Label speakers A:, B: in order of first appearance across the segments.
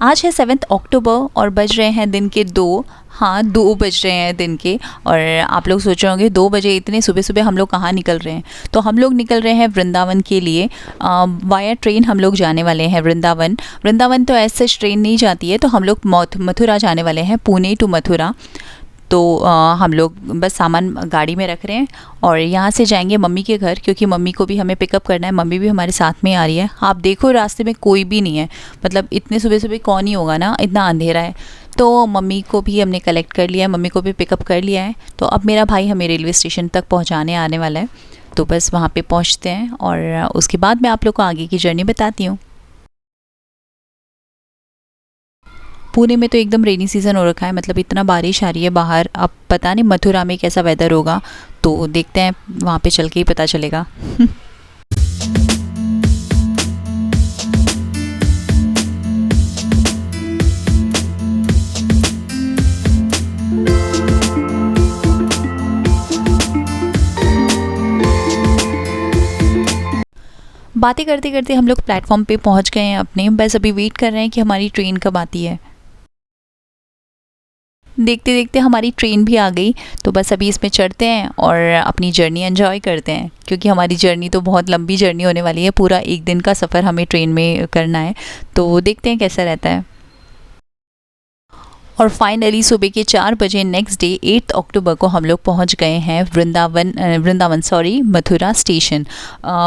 A: आज है 7 अक्टूबर और बज रहे हैं दिन के 2। हाँ, 2 बज रहे हैं दिन के। और आप लोग सोच रहे होंगे 2 बजे इतने सुबह सुबह हम लोग कहाँ निकल रहे हैं। तो हम लोग निकल रहे हैं वृंदावन के लिए। वाया ट्रेन हम लोग जाने वाले हैं वृंदावन। वृंदावन तो ऐसे ट्रेन नहीं जाती है, तो हम लोग मथुरा जाने वाले हैं, पुणे टू मथुरा। तो हम लोग बस सामान गाड़ी में रख रहे हैं और यहाँ से जाएंगे मम्मी के घर, क्योंकि मम्मी को भी हमें पिकअप करना है। मम्मी भी हमारे साथ में आ रही है। आप देखो रास्ते में कोई भी नहीं है, मतलब इतने सुबह सुबह कौन ही होगा ना, इतना अंधेरा है। तो मम्मी को भी हमने कलेक्ट कर लिया है, मम्मी को भी पिकअप कर लिया है। तो अब मेरा भाई हमें रेलवे स्टेशन तक पहुँचाने आने वाला है। तो बस वहाँ पर पहुँचते हैं और उसके बाद मैं आप लोग को आगे की जर्नी बताती हूँ। पुणे में तो एकदम रेनी सीज़न हो रखा है, मतलब इतना बारिश आ रही है बाहर। अब पता नहीं मथुरा में कैसा वेदर होगा, तो देखते हैं, वहाँ पे चल के ही पता चलेगा। बातें करते करते हम लोग प्लेटफॉर्म पे पहुँच गए हैं अपने। बस अभी वेट कर रहे हैं कि हमारी ट्रेन कब आती है। देखते देखते हमारी ट्रेन भी आ गई। तो बस अभी इसमें चढ़ते हैं और अपनी जर्नी एंजॉय करते हैं, क्योंकि हमारी जर्नी तो बहुत लंबी जर्नी होने वाली है। पूरा एक दिन का सफ़र हमें ट्रेन में करना है, तो देखते हैं कैसा रहता है। और फाइनली सुबह के 4 बजे नेक्स्ट डे 8 अक्टूबर को हम लोग पहुंच गए हैं मथुरा स्टेशन।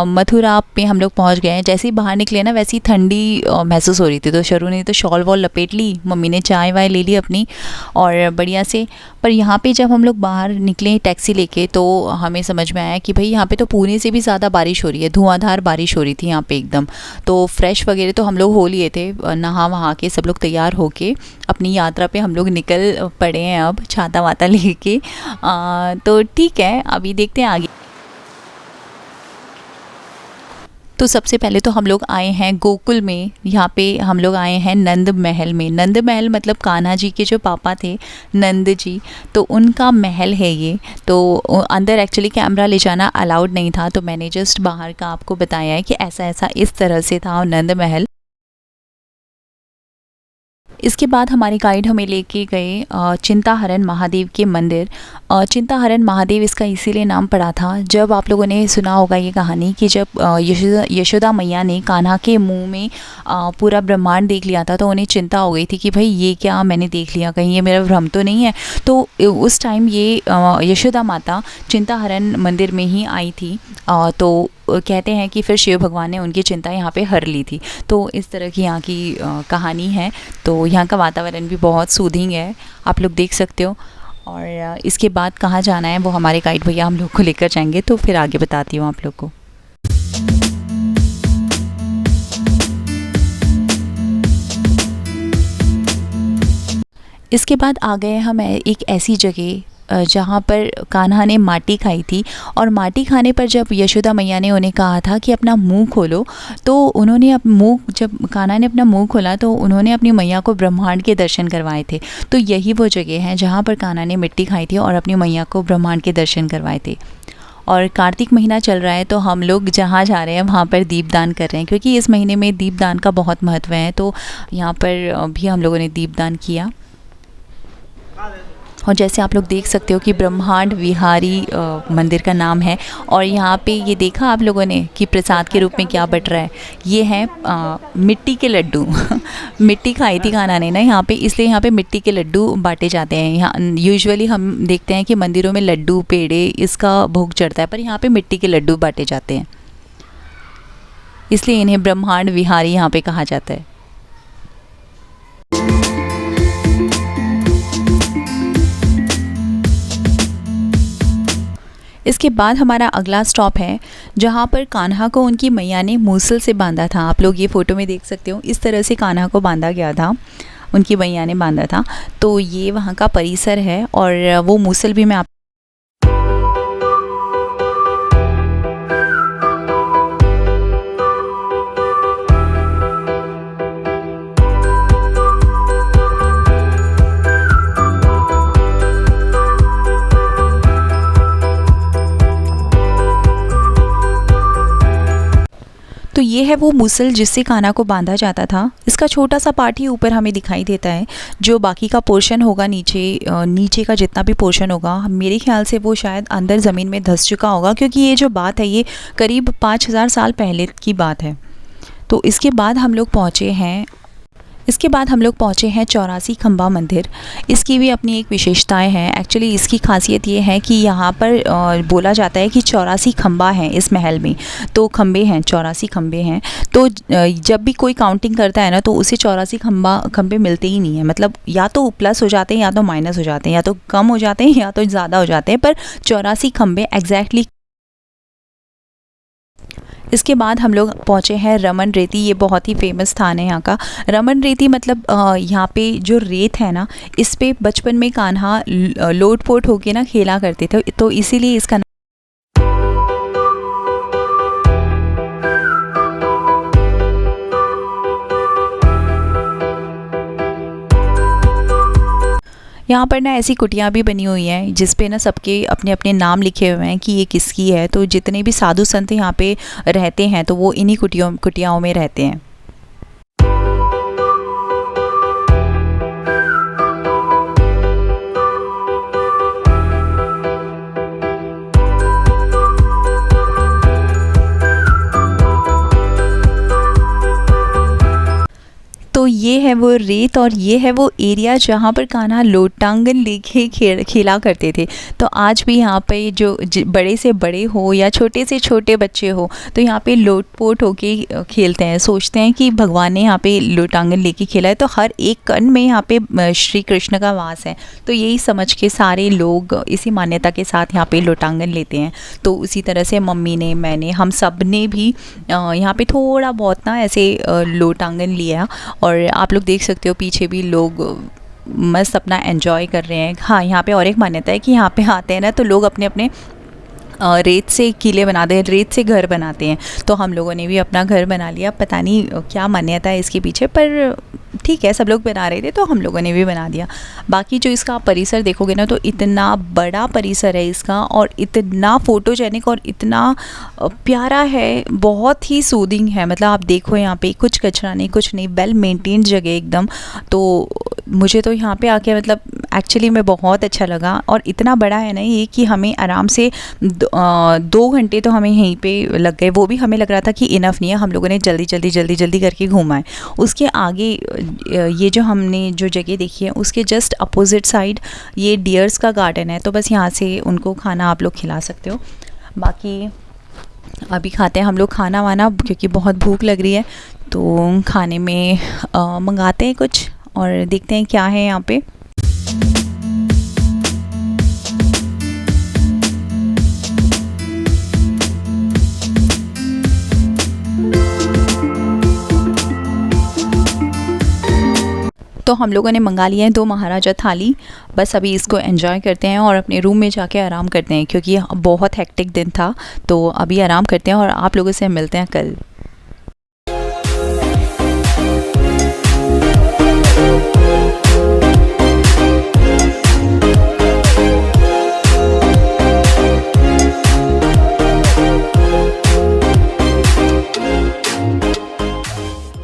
A: मथुरा पे हम लोग पहुंच गए हैं। जैसे ही बाहर निकले ना, वैसी ठंडी महसूस हो रही थी। तो शरू ने तो शॉल वॉल लपेट ली, मम्मी ने चाय वाय ले ली अपनी और बढ़िया से। पर यहाँ पे जब हम लोग बाहर निकले टैक्सी लेके, तो हमें समझ में आया कि भाई यहाँ पे तो पुणे से भी ज़्यादा बारिश हो रही है। धुआंधार बारिश हो रही थी यहाँ पे एकदम। तो फ्रेश वगैरह तो हम लोग हो लिए थे, नहा वहा के सब लोग तैयार होके अपनी यात्रा पे हम लोग निकल पड़े हैं अब छाता वाता लेके। तो ठीक है, अभी देखते हैं आगे। तो सबसे पहले तो हम लोग आए हैं गोकुल में। यहाँ पे हम लोग आए हैं नंद महल में। नंद महल मतलब कान्हा जी के जो पापा थे नंद जी, तो उनका महल है ये। तो अंदर एक्चुअली कैमरा ले जाना अलाउड नहीं था, तो मैंने जस्ट बाहर का आपको बताया है कि ऐसा ऐसा इस तरह से था नंद महल। इसके बाद हमारे गाइड हमें लेके गए चिंताहरण महादेव के मंदिर। चिंताहरण महादेव इसका इसीलिए नाम पड़ा था, जब आप लोगों ने सुना होगा ये कहानी कि जब यशोदा मैया ने कान्हा के मुंह में पूरा ब्रह्मांड देख लिया था, तो उन्हें चिंता हो गई थी कि भाई ये क्या मैंने देख लिया, कहीं ये मेरा भ्रम तो नहीं है। तो उस टाइम ये यशोदा माता चिंताहरण मंदिर में ही आई थी। तो कहते हैं कि फिर शिव भगवान ने उनकी चिंता यहाँ पे हर ली थी। तो इस तरह की यहाँ की कहानी है। तो यहाँ का वातावरण भी बहुत सूदिंग है, आप लोग देख सकते हो। और इसके बाद कहाँ जाना है वो हमारे गाइड भैया हम लोग को लेकर जाएंगे, तो फिर आगे बताती हूँ आप लोग को। इसके बाद आ गए हम एक ऐसी जगह जहाँ पर कान्हा ने माटी खाई थी। और माटी खाने पर जब यशोदा मैया ने उन्हें कहा था कि अपना मुंह खोलो, तो उन्होंने जब कान्हा ने अपना मुंह खोला, तो उन्होंने अपनी मैया को ब्रह्मांड के दर्शन करवाए थे। तो यही वो जगह है जहाँ पर कान्हा ने मिट्टी खाई थी और अपनी मैया को ब्रह्मांड के दर्शन करवाए थे। और कार्तिक महीना चल रहा है, तो हम लोग जहाँ जा रहे हैं वहाँ पर दीपदान कर रहे हैं, क्योंकि इस महीने में दीपदान का बहुत महत्व है। तो यहाँ पर भी हम लोगों ने दीपदान किया। और जैसे आप लोग देख सकते हो कि ब्रह्मांड विहारी मंदिर का नाम है। और यहाँ पे ये देखा आप लोगों ने कि प्रसाद के रूप में क्या बट रहा है। ये है मिट्टी के लड्डू। मिट्टी खाई थी कान्हा ने ना यहाँ पे, इसलिए यहाँ पे मिट्टी के लड्डू बांटे जाते हैं। यहाँ यूजुअली हम देखते हैं कि मंदिरों में लड्डू पेड़े इसका भोग चढ़ता है, पर यहाँ पे मिट्टी के लड्डू बांटे जाते हैं, इसलिए इन्हें ब्रह्मांड विहारी यहाँ पे कहा जाता है। इसके बाद हमारा अगला स्टॉप है जहाँ पर कान्हा को उनकी मैया ने मूसल से बांधा था। आप लोग ये फ़ोटो में देख सकते हो, इस तरह से कान्हा को बांधा गया था, उनकी मैया ने बांधा था। तो ये वहाँ का परिसर है और वो मूसल भी मैं आप तो ये है वो मुसल जिससे कान्हा को बांधा जाता था। इसका छोटा सा पार्ट ही ऊपर हमें दिखाई देता है, जो बाकी का पोर्शन होगा नीचे का जितना भी पोर्शन होगा मेरे ख्याल से वो शायद अंदर ज़मीन में धंस चुका होगा, क्योंकि ये जो बात है ये करीब 5000 साल पहले की बात है। तो इसके बाद हम लोग पहुँचे हैं 84 खंबा मंदिर। इसकी भी अपनी एक विशेषताएं हैं। एक्चुअली इसकी खासियत ये है कि यहाँ पर बोला जाता है कि 84 खंबा हैं इस महल में, तो खंबे हैं 84 खंबे हैं। तो जब भी कोई काउंटिंग करता है ना तो उसे 84 खंबे मिलते ही नहीं है, मतलब या तो प्लस हो जाते हैं या तो माइनस हो जाते हैं, या तो कम हो जाते हैं या तो ज़्यादा हो जाते हैं, पर 84 खंबे एग्जैक्टली। इसके बाद हम लोग पहुँचे हैं रमन रेती। ये बहुत ही फेमस स्थान है यहाँ का। रमन रेती मतलब यहाँ पे जो रेत है ना, इस पे बचपन में कान्हा लोट पोट होके ना खेला करते थे, तो इसीलिए इसका यहाँ पर ना ऐसी कुटियाँ भी बनी हुई हैं जिस पे ना सबके अपने अपने नाम लिखे हुए हैं कि ये किसकी है। तो जितने भी साधु संत यहाँ पे रहते हैं तो वो इन्हीं कुटियाओं में रहते हैं। तो ये है वो रेत और ये है वो एरिया जहाँ पर कान्हा लोटांगन लेके खेला करते थे। तो आज भी यहाँ पे जो बड़े से बड़े हो या छोटे से छोटे बच्चे हो तो यहाँ पे लोट पोट होके खेलते हैं, सोचते हैं कि भगवान ने यहाँ पे लोटांगन लेके खेला है, तो हर एक कण में यहाँ पे श्री कृष्ण का वास है। तो यही समझ के सारे लोग इसी मान्यता के साथ यहाँ पे लोटांगन लेते हैं। तो उसी तरह से मम्मी ने, मैंने, हम सब ने भी यहाँ पे थोड़ा बहुत ना ऐसे लोटांगन लिया। और आप लोग देख सकते हो पीछे भी लोग मस्त अपना एंजॉय कर रहे हैं। हाँ, यहाँ पे और एक मान्यता है कि यहाँ पे आते हैं ना तो लोग अपने अपने रेत से किले बनाते हैं, रेत से घर बनाते हैं। तो हम लोगों ने भी अपना घर बना लिया। पता नहीं क्या मान्यता है इसके पीछे, पर ठीक है, सब लोग बना रहे थे तो हम लोगों ने भी बना दिया। बाकी जो इसका परिसर देखोगे ना तो इतना बड़ा परिसर है इसका, और इतना फोटोजेनिक और इतना प्यारा है, बहुत ही सूदिंग है। मतलब आप देखो यहाँ पे कुछ कचरा नहीं, कुछ नहीं, वेल मेंटेन्ड जगह एकदम। तो मुझे तो यहाँ पे आके मतलब एक्चुअली में बहुत अच्छा लगा। और इतना बड़ा है ना ये कि हमें आराम से 2 घंटे तो हमें यहीं पे लग गए। वो भी हमें लग रहा था कि इनफ नहीं है, हम लोगों ने जल्दी करके घूमा है। उसके आगे ये जो हमने जो जगह देखी है उसके जस्ट अपोजिट साइड ये डियर्स का गार्डन है। तो बस यहाँ से उनको खाना आप लोग खिला सकते हो। बाकी अभी खाते हैं हम लोग खाना वाना, क्योंकि बहुत भूख लग रही है। तो खाने में मंगाते हैं कुछ और देखते हैं क्या है यहाँ पे। तो हम लोगों ने मंगा लिया है 2 महाराजा थाली। बस अभी इसको एंजॉय करते हैं और अपने रूम में जाके आराम करते हैं, क्योंकि बहुत हेक्टिक दिन था। तो अभी आराम करते हैं और आप लोगों से मिलते हैं कल।